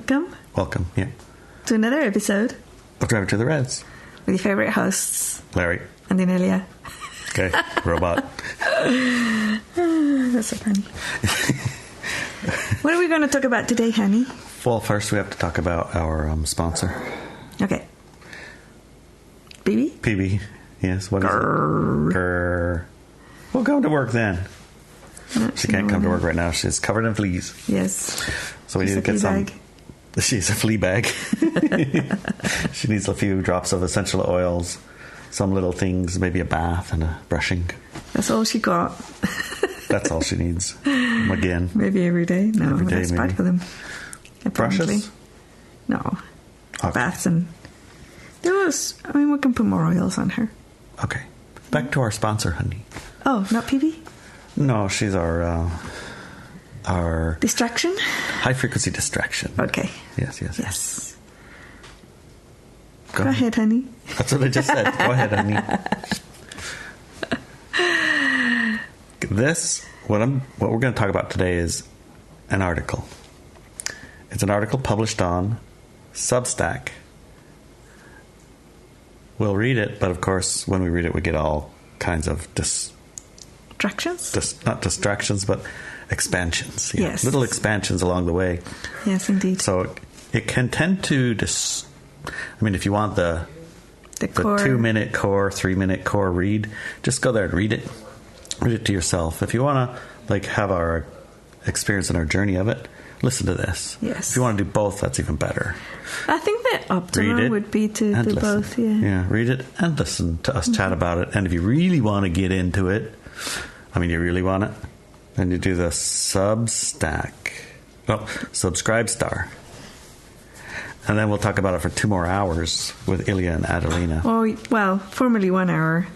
Welcome. Welcome, yeah. To another episode of Driver to the Reds. With your favourite hosts, Larry. And Inelia. Okay, robot. That's so funny. What are we going to talk about today, honey? Well, first we have to talk about our sponsor. Okay. PB? PB, yes. What is it? Grrr. Well, go to work then. She can't come to work right now. She's covered in fleas. Yes. So we need to get some. She's a flea bag. She needs a few drops of essential oils, some little things, maybe a bath and a brushing. That's all she got. That's all she needs. Again. Maybe every day. No, every day, that's maybe. Bad for them. Apparently. Brushes? No. Okay. Baths and... we can put more oils on her. Okay. Back to our sponsor, honey. Oh, not PB? No, she's our distraction? High frequency distraction. Okay. Yes. Go ahead, honey. That's what I just said. Go ahead, honey. What we're going to talk about today is an article. It's an article published on Substack. We'll read it, but of course, when we read it, we get all kinds of distractions? Not distractions, but expansions. Yeah. Yes. Little expansions along the way. Yes, indeed. So it can tend to if you want the 2-minute core, 3-minute core read, just go there and read it. Read it to yourself. If you want to have our experience and our journey of it, listen to this. Yes. If you want to do both, that's even better. I think the optimum would be to do listen. both. Yeah, read it and listen to us chat about it. And if you really want to get into it, you really want it, then you do the Subscribe Star. And then we'll talk about it for 2 more hours with Inelia and Adelina. Oh, well, formerly 1 hour,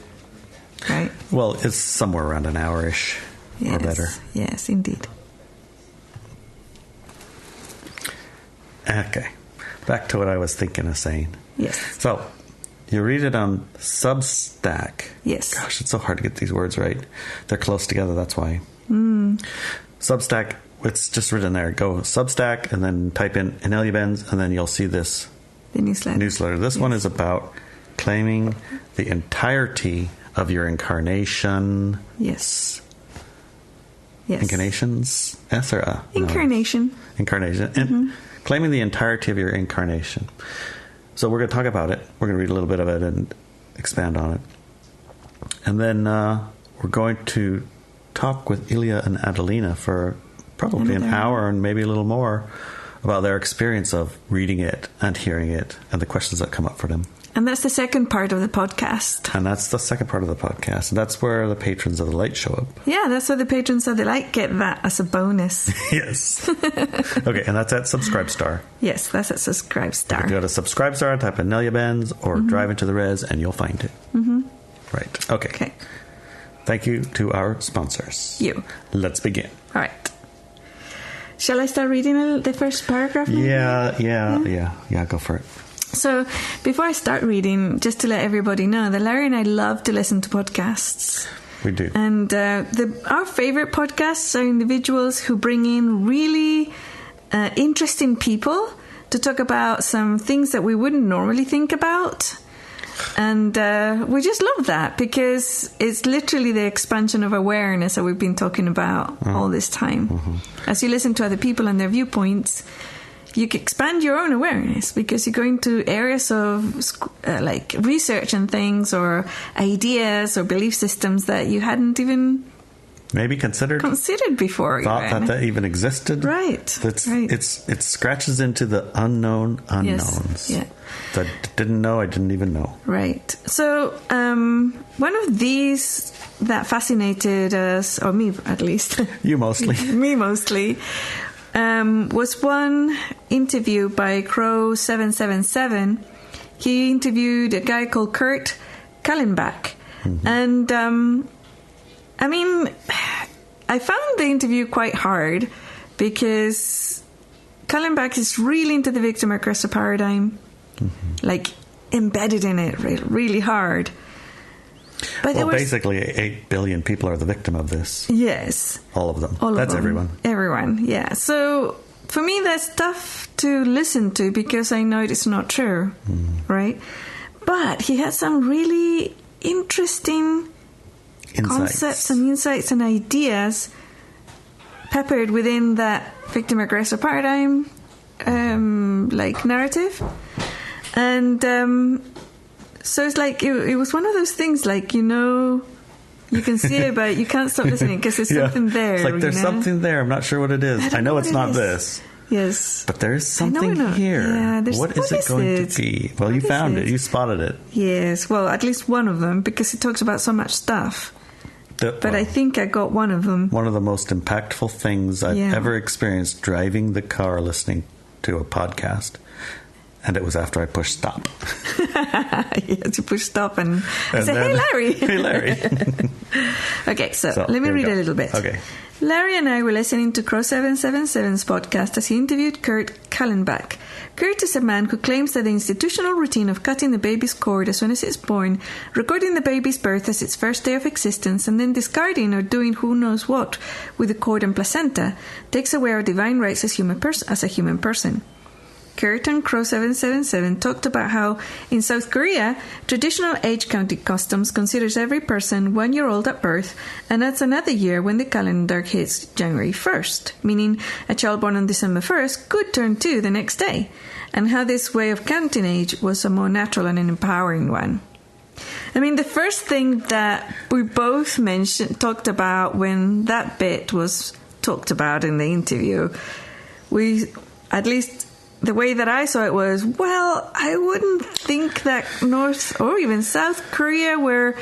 right? Well, it's somewhere around an hour-ish or better. Yes, indeed. Okay. Back to what I was thinking of saying. Yes. So, you read it on Substack. Yes. Gosh, it's so hard to get these words right. They're close together, that's why. Substack, it's just written there. Go Substack and then type in Inelia Benz and then you'll see this. The newsletter. This one is about claiming the entirety of your incarnation. Yes. Incarnations? S or A? Incarnation. No. Incarnation. And claiming the entirety of your incarnation. So we're going to talk about it. We're going to read a little bit of it and expand on it. And then we're going to talk with Inelia and Adelina for probably an hour and maybe a little more about their experience of reading it and hearing it and the questions that come up for them. And that's the second part of the podcast. And that's the second part of the podcast. And that's where the patrons of the light show up. Yeah, that's where the patrons of the light get that as a bonus. Yes. Okay, and that's at Subscribe Star. Yes, that's at Subscribe Star. You can go to Subscribe Star, type in Inelia Benz or Drive into the Res, and you'll find it. Right. Okay. Thank you to our sponsors. Let's begin. All right. Shall I start reading the first paragraph? Yeah, go for it. So, before I start reading, just to let everybody know that Larry and I love to listen to podcasts. We do. And our favourite podcasts are individuals who bring in really interesting people to talk about some things that we wouldn't normally think about. And we just love that because it's literally the expansion of awareness that we've been talking about all this time. As you listen to other people and their viewpoints, you can expand your own awareness because you go into areas of research and things or ideas or belief systems that you hadn't even maybe considered before. Thought that even existed. Right. It scratches into the unknown unknowns. Yes. Yeah. That didn't know I didn't even know. Right. So one of these that fascinated us, or me at least. You mostly. Me mostly. Was one interview by Crow777. He interviewed a guy called Kurt Kallenbach. And, I found the interview quite hard because Kallenbach is really into the victim aggressor paradigm, embedded in it really hard. But basically 8 billion people are the victim of this. Yes. All of them. That's everyone. Everyone, yeah. So for me, that's tough to listen to because I know it's not true, right? But he had some really interesting concepts and insights and ideas peppered within that victim-aggressor paradigm, like narrative. And so it's like, it was one of those things, like, you can see it, but you can't stop listening because there's something there. It's like there's something there. I'm not sure what it is. I know it's not this. Yes. But there is something here. Yeah, what is it going to be? Well, you found it. You spotted it. Yes. Well, at least one of them, because it talks about so much stuff. But I think I got one of them. One of the most impactful things I've ever experienced driving the car listening to a podcast. And it was after I pushed stop. You had to push stop and say, hey, Larry. Hey, Larry. Okay, so let me read a little bit. Okay. Larry and I were listening to Crow 777's podcast as he interviewed Kurt Kallenbach. Kurt is a man who claims that the institutional routine of cutting the baby's cord as soon as it's born, recording the baby's birth as its first day of existence, and then discarding or doing who knows what with the cord and placenta takes away our divine rights as a human person. Kurt and Crow 777 talked about how in South Korea, traditional age-counting customs considers every person 1 year old at birth and adds another year when the calendar hits January 1st, meaning a child born on December 1st could turn 2 the next day, and how this way of counting age was a more natural and an empowering one. I mean, the first thing that we both talked about when that bit was talked about in the interview, at least the way that I saw it was, well, I wouldn't think that North or even South Korea were,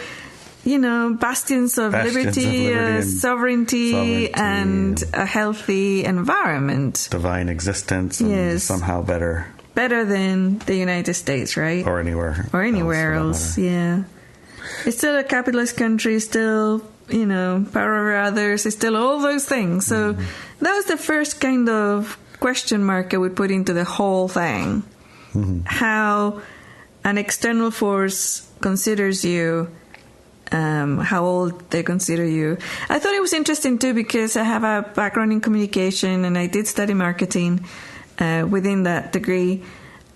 bastions of liberty, sovereignty, and a healthy environment. Divine existence, and somehow better. Better than the United States, right? Or anywhere. Else, yeah. It's still a capitalist country, still, power over others, it's still all those things. So that was the first kind of question mark I would put into the whole thing. How an external force considers you, how old they consider you. I thought it was interesting too because I have a background in communication and I did study marketing within that degree.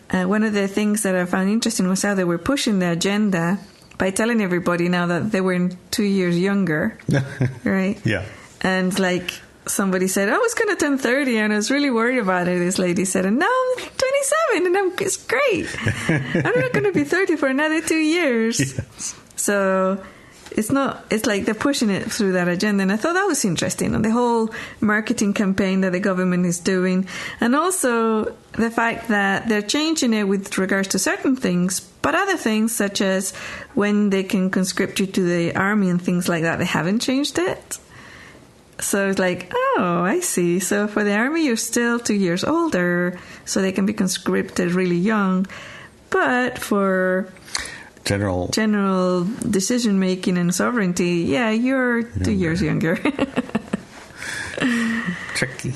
One of the things that I found interesting was how they were pushing the agenda by telling everybody now that they were 2 years younger, right? Yeah. And like, somebody said, I was going to turn 30 and I was really worried about it. This lady said, and now I'm 27 and it's great. I'm not going to be 30 for another 2 years. Yes. So it's like they're pushing it through that agenda. And I thought that was interesting, on the whole marketing campaign that the government is doing. And also the fact that they're changing it with regards to certain things, but other things such as when they can conscript you to the army and things like that, they haven't changed it. So it's like, oh, I see. So for the army, you're still 2 years older, so they can be conscripted really young. But for general decision-making and sovereignty, you're 2 years younger. Tricky.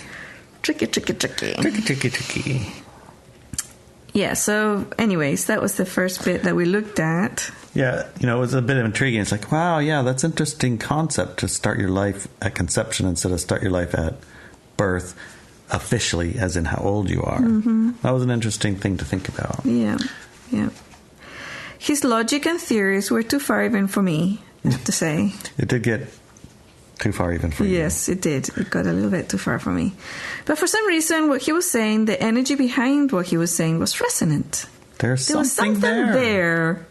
Yeah, so anyways, that was the first bit that we looked at. Yeah, it was a bit of intriguing. It's like, wow, yeah, that's an interesting concept to start your life at conception instead of start your life at birth officially, as in how old you are. That was an interesting thing to think about. Yeah. His logic and theories were too far even for me, I have to say. It did get too far even for you. Yes, it did. It got a little bit too far for me. But for some reason, what he was saying, the energy behind what he was saying was resonant. There was something there.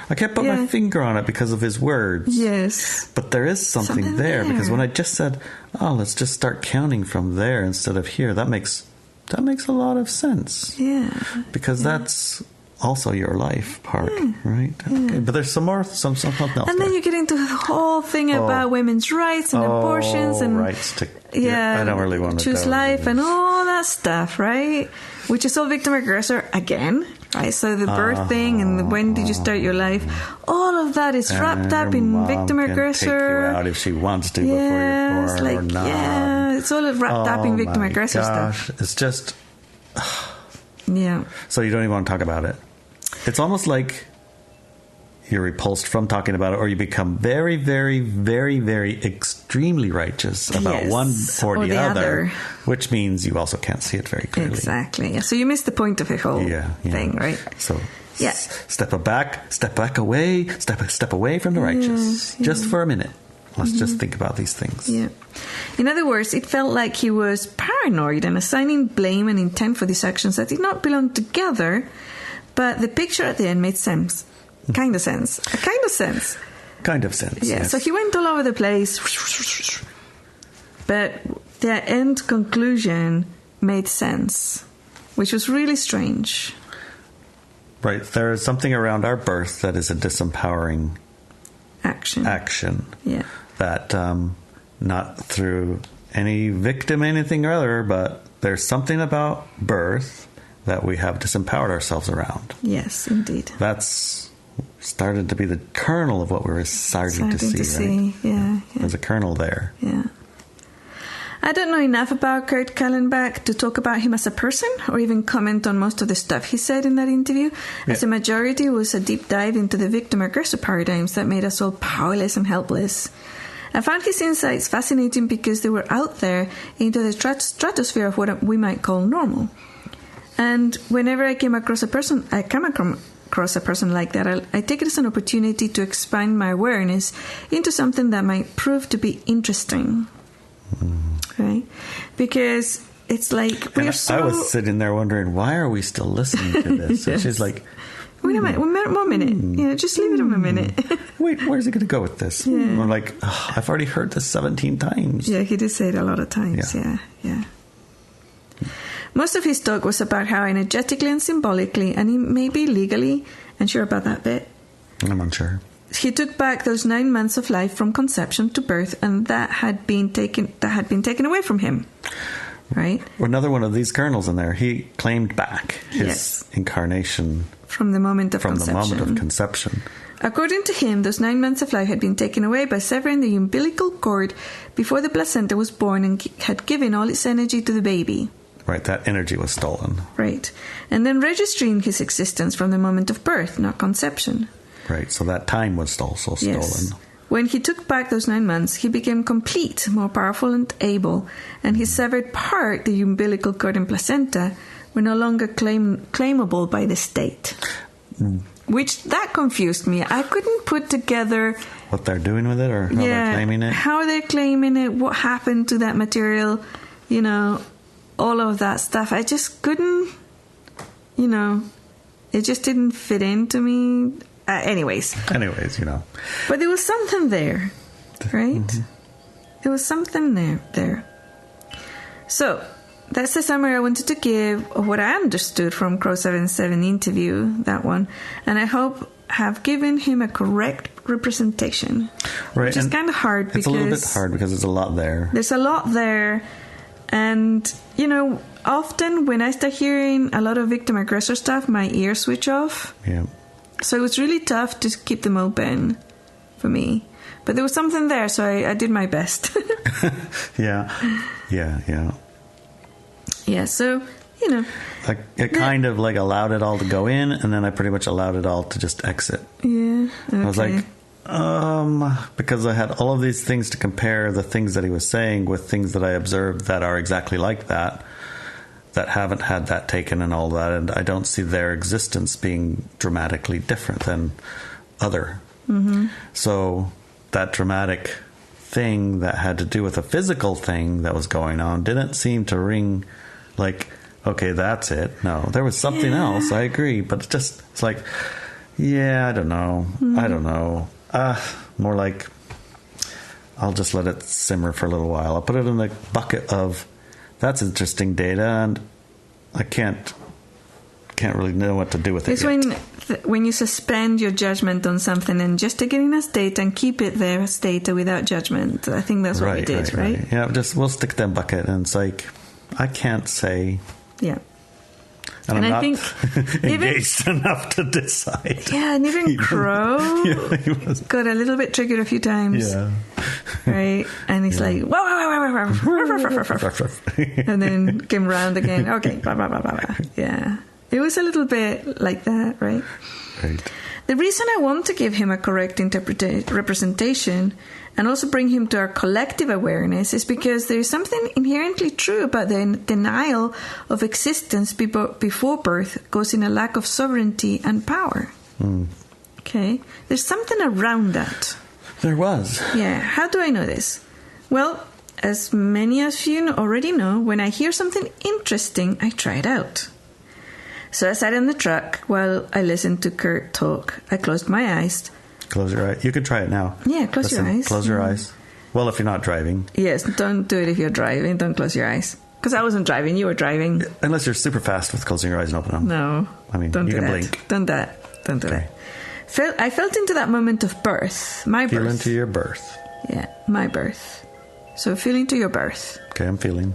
I can't put my finger on it because of his words. Yes. But there is something there. Because when I just said, let's just start counting from there instead of here, that makes a lot of sense. Yeah. Because that's also your life part, right? Okay. But there's something else. And then you get into the whole thing about women's rights and abortions and rights to I don't really want to choose life and all that stuff, right? Which is all victim aggressor again, right? So the birth thing and when did you start your life, all of that is wrapped up in victim aggressor. Take you out if she wants to before you're born or not. Yeah, it's all wrapped up in victim aggressor stuff. It's just yeah. So you don't even want to talk about it. It's almost like you're repulsed from talking about it, or you become very, very, very, very extremely righteous about one or the other, which means you also can't see it very clearly. Exactly. So you missed the point of the whole thing, right? So step back away from the righteous just for a minute. Let's just think about these things. Yeah. In other words, it felt like he was paranoid and assigning blame and intent for these actions that did not belong together, but the picture at the end made sense. Kind of sense. Yeah, yes. So he went all over the place, but the end conclusion made sense, which was really strange. Right. There is something around our birth that is a disempowering action. Yeah. That not through any victim, anything or other, but there's something about birth that we have disempowered ourselves around. Yes, indeed. That's started to be the kernel of what we were starting to see, right? Yeah. There's a kernel there. Yeah. I don't know enough about Kurt Kallenbach to talk about him as a person or even comment on most of the stuff he said in that interview, as the majority was a deep dive into the victim-aggressor paradigms that made us all powerless and helpless. I found his insights fascinating because they were out there into the stratosphere of what we might call normal. And whenever I come across a person like that, I take it as an opportunity to expand my awareness into something that might prove to be interesting. Right? Because it's like I was sitting there wondering, why are we still listening to this? And she's like, wait a minute, 1 minute. Just leave it a minute. Wait, where's he going to go with this? Yeah. I'm like, I've already heard this 17 times. Yeah, he did say it a lot of times. Yeah. Most of his talk was about how energetically and symbolically, and maybe legally, unsure about that bit. I'm unsure. He took back those 9 months of life from conception to birth, and that had been taken away from him. Right? Another one of these kernels in there. He claimed back his incarnation from the moment of conception. According to him, those 9 months of life had been taken away by severing the umbilical cord before the placenta was born and had given all its energy to the baby. Right, that energy was stolen. Right. And then registering his existence from the moment of birth, not conception. Right, so that time was also stolen. Yes. When he took back those 9 months, he became complete, more powerful and able, and his severed part, the umbilical cord and placenta, were no longer claimable by the state. Which, that confused me. I couldn't put together... what they're doing with it, or how they're claiming it? How they're claiming it, what happened to that material, all of that stuff. I just couldn't, it just didn't fit into me. Anyways, But there was something there, right? Mm-hmm. There was something there. So, that's the summary I wanted to give of what I understood from Crow 77 interview, that one. And I hope have given him a correct representation. Right. Which is kind of hard because... It's a little bit hard because there's a lot there. There's a lot there. And, often when I start hearing a lot of victim-aggressor stuff, my ears switch off. Yeah. So it was really tough to keep them open for me. But there was something there, so I did my best. Yeah, so, Like, it kind of like allowed it all to go in, and then I pretty much allowed it all to just exit. Yeah, okay. I was like, because I had all of these things to compare the things that he was saying with things that I observed that are exactly like that haven't had that taken and all that, and I don't see their existence being dramatically different than other. Mm-hmm. So that dramatic thing that had to do with a physical thing that was going on didn't seem to ring like, okay, that's it. No, there was something else. I agree, but it's like, I don't know. Mm-hmm. I don't know. More like, I'll just let it simmer for a little while. I'll put it in the bucket of, that's interesting data, and I can't really know what to do with it. It's when you suspend your judgment on something and just take it in as data and keep it there as data without judgment. I think that's what we did, right? Yeah, we'll stick that bucket, and it's like, I can't say. Yeah. And I'm not engaged enough to decide. Yeah, and even Crow got a little bit triggered a few times. Yeah. Right? And he's like, wah, and then came around again. Okay, blah, blah, blah, blah, blah. Yeah. It was a little bit like that, right? Right. The reason I want to give him a correct representation and also bring him to our collective awareness is because there is something inherently true about the denial of existence before birth causing a lack of sovereignty and power. Okay? There's something around that. There was. Yeah. How do I know this? Well, as many of you already know, when I hear something interesting, I try it out. So I sat in the truck while I listened to Kurt talk. I closed my eyes. Close your eyes. You can try it now. Yeah, close your eyes. Close your eyes. Well, if you're not driving. Yes, don't do it if you're driving. Don't close your eyes. Because I wasn't driving, you were driving. Unless you're super fast with closing your eyes and opening them. No. I mean, you can blink. Don't do that. I felt into that moment of birth. My birth. Feel into your birth. Yeah, my birth. So feel into your birth. Okay, I'm feeling.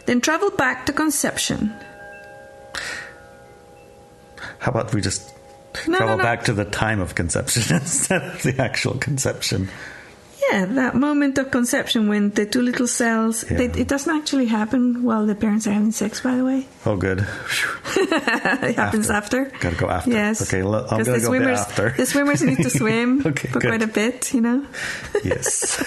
Then travel back to conception. How about we just travel back to the time of conception instead of the actual conception? Yeah, that moment of conception when the two little cells... Yeah. It doesn't actually happen while the parents are having sex, by the way. Oh, good. It happens after. Got to go after. Yes. Okay, I'm going to go a bit after. The swimmers need to swim for good. quite a bit, you know? Yes.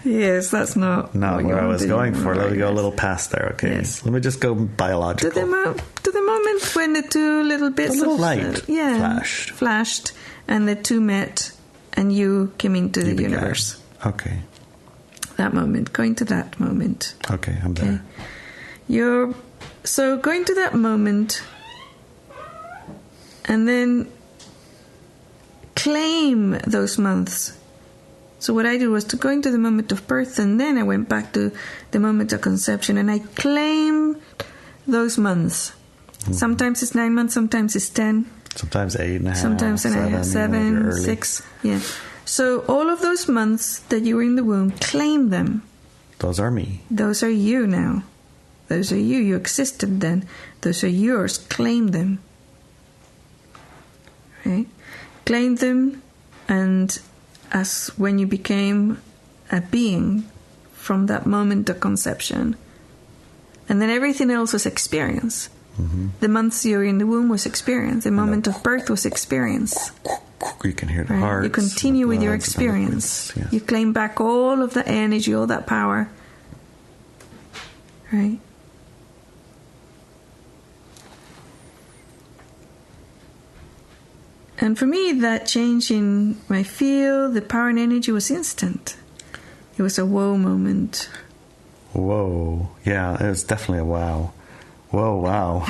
Yes, that's not where I was going for. Let me go a little past there, okay? Yes. Let me just go biological. To the moment when the two little bits of light flashed, and the two met, and you came into the universe. Okay. That moment, going to that moment. Okay, I'm there. So going to that moment, and then claim those months. So what I did was to go into the moment of birth, and then I went back to the moment of conception, and I claimed those months. Mm-hmm. Sometimes it's 9 months, sometimes it's 10. Sometimes 8.5. Sometimes 7, 6. Yeah. So all of those months that you were in the womb, claim them. Those are me. Those are you now. Those are you. You existed then. Those are yours. Claim them. Right? Claim them, and as when you became a being from that moment of conception. And then everything else was experience. Mm-hmm. The months you were in the womb was experience. The moment of birth was experience. You can hear the heart. You continue with your experience. Yes. You claim back all of the energy, all that power. Right? And for me, that change in my field, the power and energy was instant. It was a whoa moment. Whoa. Yeah, it was definitely a wow. Whoa, wow.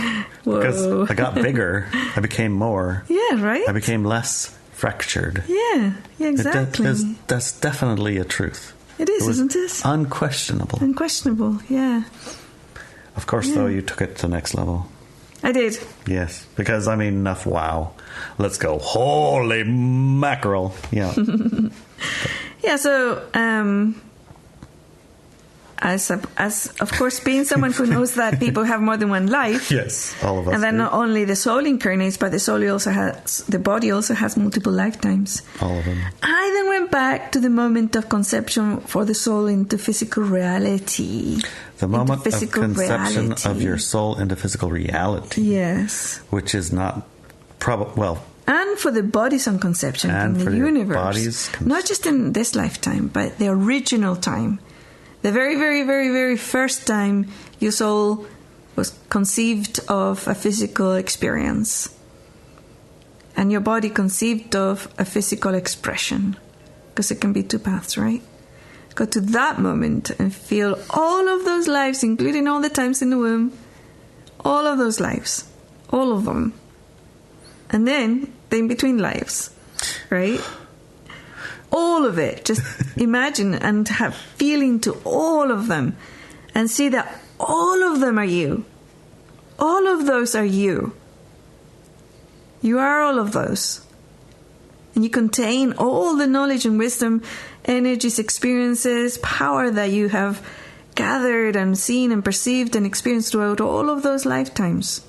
Whoa. Because I got bigger. I became more. Yeah, right? I became less fractured. Yeah, exactly. That's definitely a truth. It is, isn't it? Unquestionable. Unquestionable, yeah. Of course, though, you took it to the next level. I did. Yes, because, I mean, enough wow. Let's go. Holy mackerel. Yeah. Yeah, so... As of course, being someone who knows that people have more than one life. Yes, all of us. And then not only the soul incarnates, but the body also has multiple lifetimes. All of them. I then went back to the moment of conception for the soul into physical reality. The moment of conception of your soul into physical reality. Yes. Which is not and for the bodies on conception in the universe. Not just in this lifetime, but the original time. The very, very, very, very first time your soul was conceived of a physical experience. And your body conceived of a physical expression. Because it can be two paths, right? Go to that moment and feel all of those lives, including all the times in the womb. All of those lives. All of them. And then the in-between lives, right? All of it. Just imagine and have feeling to all of them and see that all of them are you. All of those are you. You are all of those. And you contain all the knowledge and wisdom, energies, experiences, power that you have gathered and seen and perceived and experienced throughout all of those lifetimes.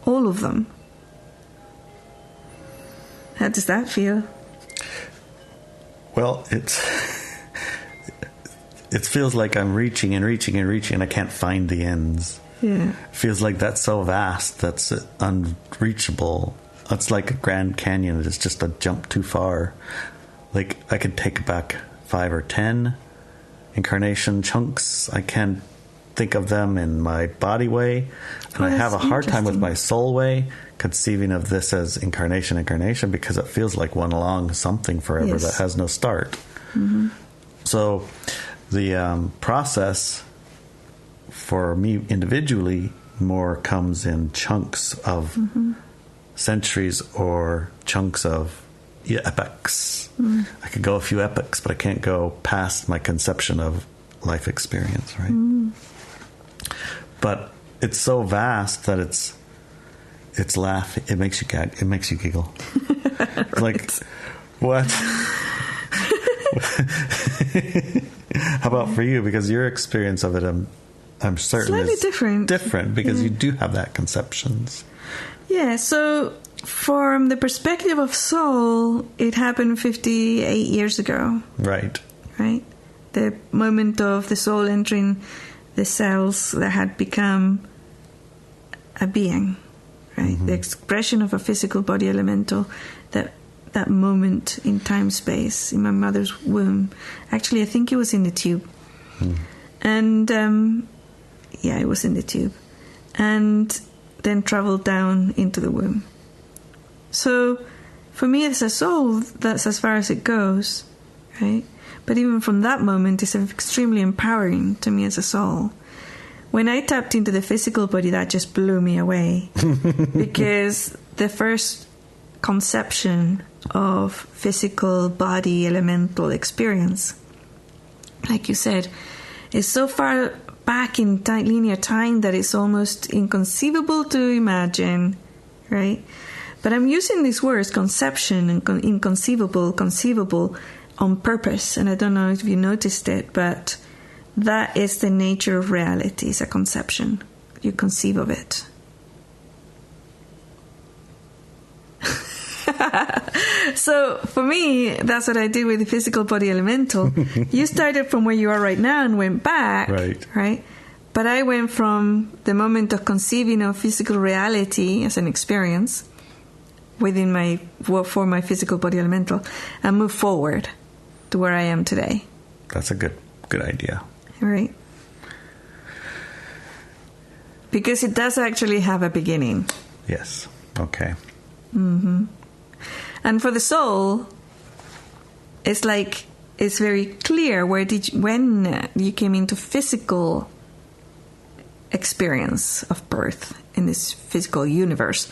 All of them. How does that feel? Well, it feels like I'm reaching and reaching and reaching, and I can't find the ends. Yeah. It feels like that's so vast, that's unreachable, it's like a Grand Canyon. It's just a jump too far. Like, I could take back 5 or 10 incarnation chunks. I can't think of them in my body way. And I have a hard time with my soul way, conceiving of this as incarnation, because it feels like one long something forever that has no start. Mm-hmm. So the process for me individually more comes in chunks of centuries or chunks of epochs. I could go a few epochs, but I can't go past my conception of life experience, right? But it's so vast that it's it makes you gag, it makes you giggle. Right. Like, what? How about for you? Because your experience of it, I'm certain slightly is different because you do have that conceptions. Yeah, so from the perspective of soul, it happened 58 years ago. Right. Right? The moment of the soul entering the cells that had become a being, right? The expression of a physical body elemental, that moment in time-space in my mother's womb. Actually, I think it was in the tube. And, it was in the tube. And then traveled down into the womb. So, for me as a soul, that's as far as it goes, right? But even from that moment, it's extremely empowering to me as a soul. When I tapped into the physical body, that just blew me away. Because the first conception of physical body elemental experience, like you said, is so far back in linear time that it's almost inconceivable to imagine, right? But I'm using these words, conception and inconceivable, conceivable, on purpose. And I don't know if you noticed it, but that is the nature of reality. It's a conception. You conceive of it. So for me, that's what I did with the physical body elemental. You started from where you are right now and went back, right? But I went from the moment of conceiving of physical reality as an experience within for my physical body elemental, and moved forward to where I am today. That's a good idea. Right. Because it does actually have a beginning. Yes. Okay. And for the soul, it's like, it's very clear when you came into physical experience of birth in this physical universe.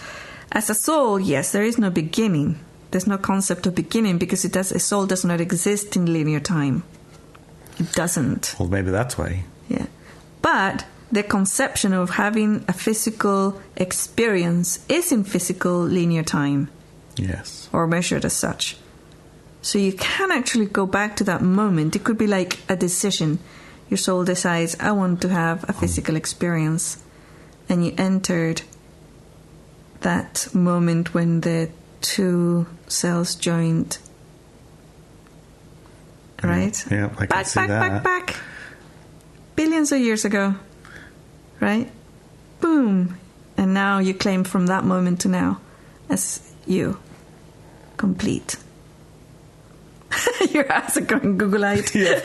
As a soul, yes, there is no beginning. There's no concept of beginning because a soul does not exist in linear time. It doesn't. Well, maybe that's why. Yeah. But the conception of having a physical experience is in physical linear time. Yes. Or measured as such. So you can actually go back to that moment. It could be like a decision. Your soul decides, I want to have a physical experience. And you entered that moment when the two cells joined. Right? Yeah, I can see that. Back. Billions of years ago. Right? Boom. And now you claim from that moment to now as you. Complete. Your eyes are going Google-eyed. Yeah.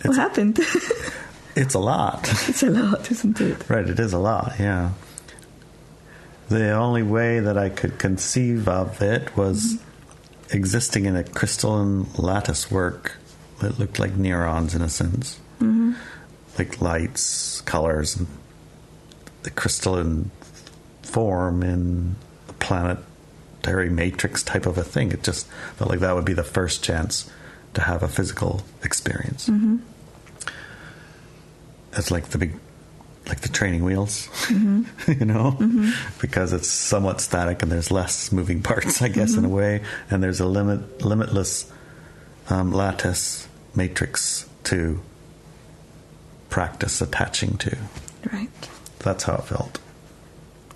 What happened? It's a lot. It's a lot, isn't it? Right, it is a lot, yeah. The only way that I could conceive of it was existing in a crystalline lattice work that looked like neurons in a sense. Like lights, colors, and the crystalline form in a planetary matrix type of a thing. It just felt like that would be the first chance to have a physical experience. It's like the training wheels, you know, because it's somewhat static and there's less moving parts, I guess, in a way, and there's a limitless lattice matrix to practice attaching to. Right. That's how it felt.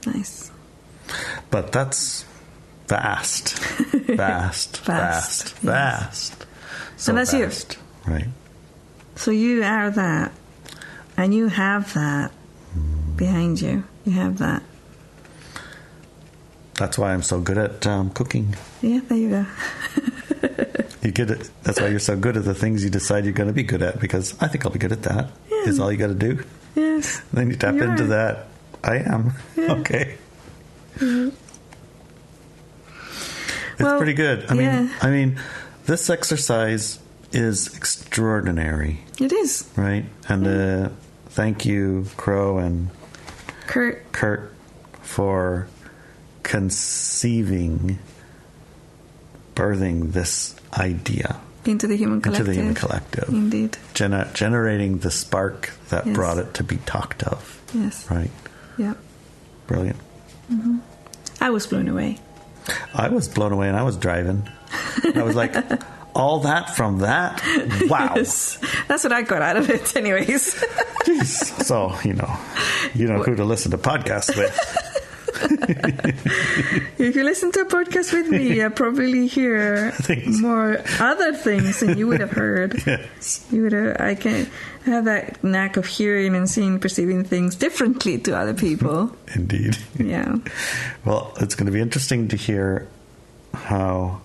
Nice. But that's vast. So and that's vast. You. Right. So you are that. And you have that behind you. You have that. That's why I'm so good at cooking. Yeah, there you go. That's why you're so good at the things you decide you're going to be good at, because I think I'll be good at that. Yeah. Is all you got to do. Yes. And then you tap into that. I am. Yeah. Okay. Mm-hmm. It's pretty good. I mean, this exercise is extraordinary. It is. Right? And thank you, Crow and Kurt, for birthing this idea into the human collective. Indeed. Generating the spark that brought it to be talked of. Yes. Right? Yeah. Brilliant. Mm-hmm. I was blown away. I was blown away, and I was driving. I was like, all that from that? Wow. Yes. That's what I got out of it anyways. Jeez. So, you know who to listen to podcasts with. If you listen to a podcast with me, I probably hear more other things than you would have heard. Yes. I can have that knack of hearing and seeing, perceiving things differently to other people. Indeed. Yeah. Well, it's going to be interesting to hear how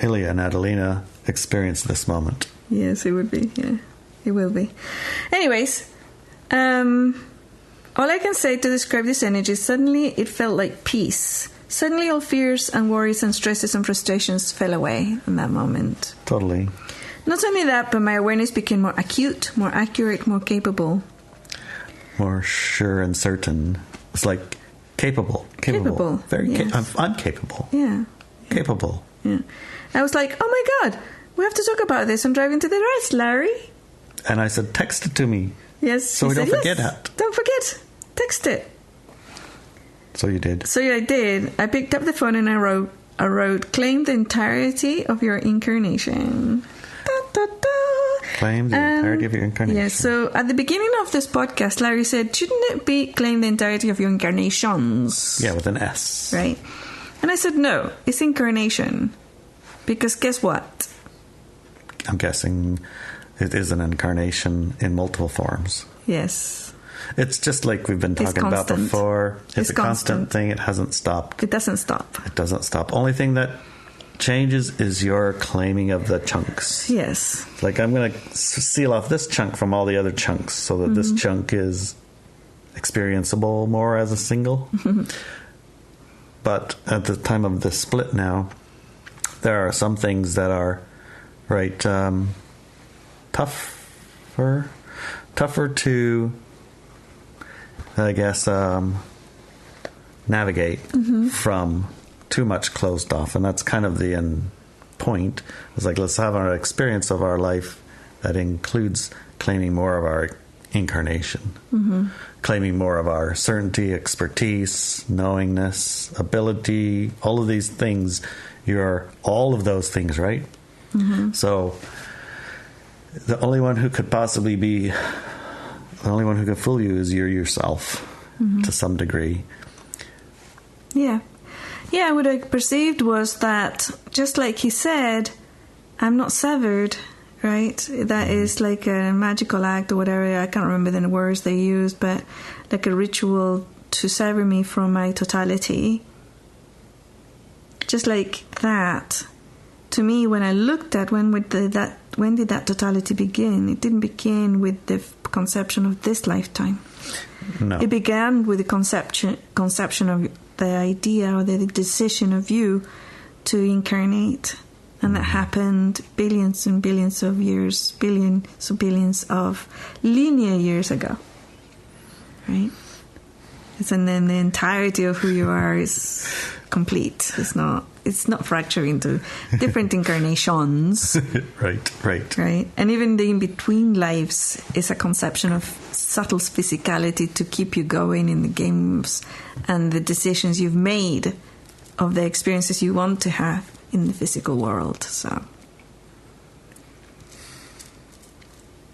Ilia and Adelina experience this moment. Yes, it would be. Yeah, it will be. Anyways, all I can say to describe this energy is suddenly it felt like peace. Suddenly all fears and worries and stresses and frustrations fell away in that moment. Totally. Not only that, but my awareness became more acute, more accurate, more capable. More sure and certain. It's like capable. Very yes. I'm capable. Yeah. Capable. Yeah. I was like, oh my God, we have to talk about this. I'm driving to the rest, Larry. And I said, text it to me. Yes. So we don't forget it. Don't forget. Text it. So you did. So I did. I picked up the phone and I wrote, claim the entirety of your incarnation. Da, da, da. Claim the entirety of your incarnation. Yes. So at the beginning of this podcast, Larry said, shouldn't it be claim the entirety of your incarnations? Yeah, with an S. Right. And I said, no, it's incarnation. Because guess what? I'm guessing it is an incarnation in multiple forms. Yes. It's just like we've been talking about before. It's a constant thing. It hasn't stopped. It doesn't stop. It doesn't stop. Only thing that changes is your claiming of the chunks. Yes. Like I'm going to seal off this chunk from all the other chunks so that this chunk is experienceable more as a single. But at the time of the split now, there are some things that are tougher to, I guess, navigate from too much closed off. And that's kind of the end point. It's like, let's have an experience of our life that includes claiming more of our incarnation, claiming more of our certainty, expertise, knowingness, ability, all of these things. You're all of those things, right? So the only one who could possibly be, the only one who could fool you is you're yourself to some degree. Yeah. Yeah, what I perceived was that, just like he said, I'm not severed, right? That is like a magical act or whatever. I can't remember the words they used, but like a ritual to sever me from my totality. Just like that. To me, when I looked at when did that totality begin? It didn't begin with the conception of this lifetime. No. It began with the conception of the idea or the decision of you to incarnate. And that happened billions and billions of years, billions of linear years ago. Right? And then the entirety of who you are is complete. It's not fractured into different incarnations. Right. And even the in-between lives is a conception of subtle physicality to keep you going in the games and the decisions you've made of the experiences you want to have in the physical world. So,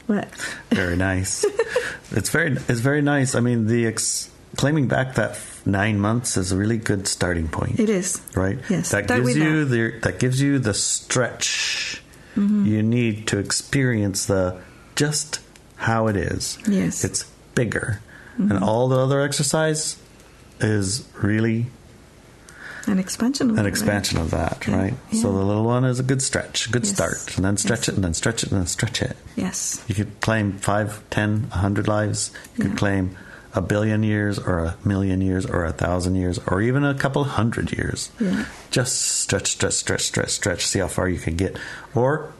what? Very nice. It's very nice. I mean, claiming back that 9 months is a really good starting point. It is, right? Yes, that gives you the stretch you need to experience how it is. Yes, it's bigger, and all the other exercise is really an expansion of that, right? Yeah. So the little one is a good stretch, good Yes. start, and then stretch it, and then stretch it, and then stretch it. Yes. You could claim 5, 10, 100 lives. You could Yeah. claim 1 billion years, or 1,000,000 years, or 1,000 years, or even a couple hundred years. Yeah. Just stretch. See how far you can get. Or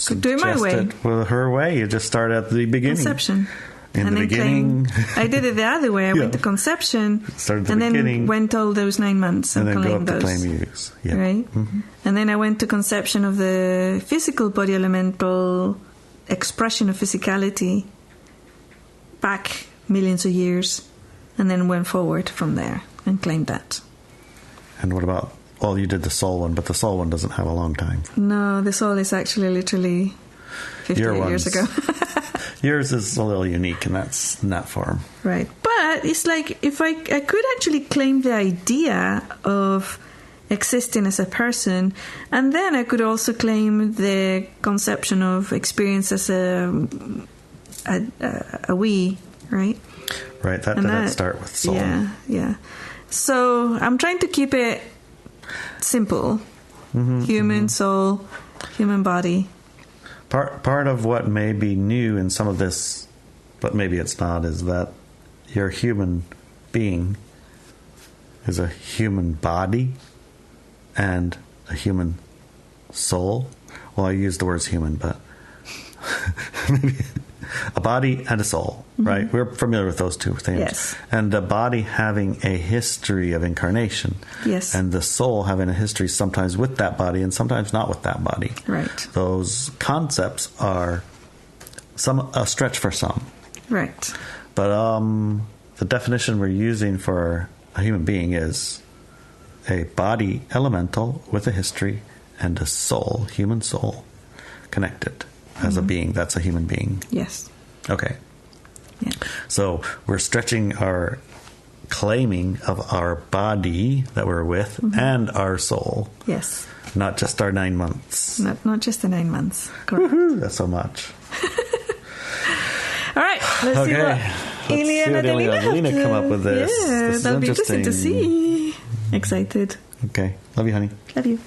Could do it my way. suggest it with her way. You just start at the beginning. Conception. In and the then beginning. I did it the other way. I went to conception. Started at the and then beginning. went all those 9 months and, and then go up claimed to those. claim use. Yeah. Right? Mm-hmm. And then I went to conception of the physical body elemental expression of physicality back millions of years, and then went forward from there and claimed that. And what about, you did the soul one, but the soul one doesn't have a long time. No, the soul is actually literally 58 years ago. Yours is a little unique in that form. Right. But it's like if I could actually claim the idea of existing as a person, and then I could also claim the conception of experience as a we, right? Right, that didn't start with soul. Yeah. So I'm trying to keep it simple. Human soul, human body. Part of what may be new in some of this, but maybe it's not, is that your human being is a human body and a human soul. Well, I use the words human, but maybe a body and a soul, right? We're familiar with those two things. Yes. And the body having a history of incarnation. Yes. And the soul having a history sometimes with that body and sometimes not with that body. Right. Those concepts are a stretch for some. Right. But the definition we're using for a human being is a body elemental with a history and a soul, human soul, connected as a being. That's a human being. Yes. Okay. Yeah. So we're stretching our claiming of our body that we're with and our soul. Yes. Not just our 9 months. Not just the 9 months. Correct. Woohoo! That's so much. All right. Let's see what Ilia and Adelina come up with this. Yeah, This is that'll be interesting to see. Excited. Okay. Love you, honey. Love you.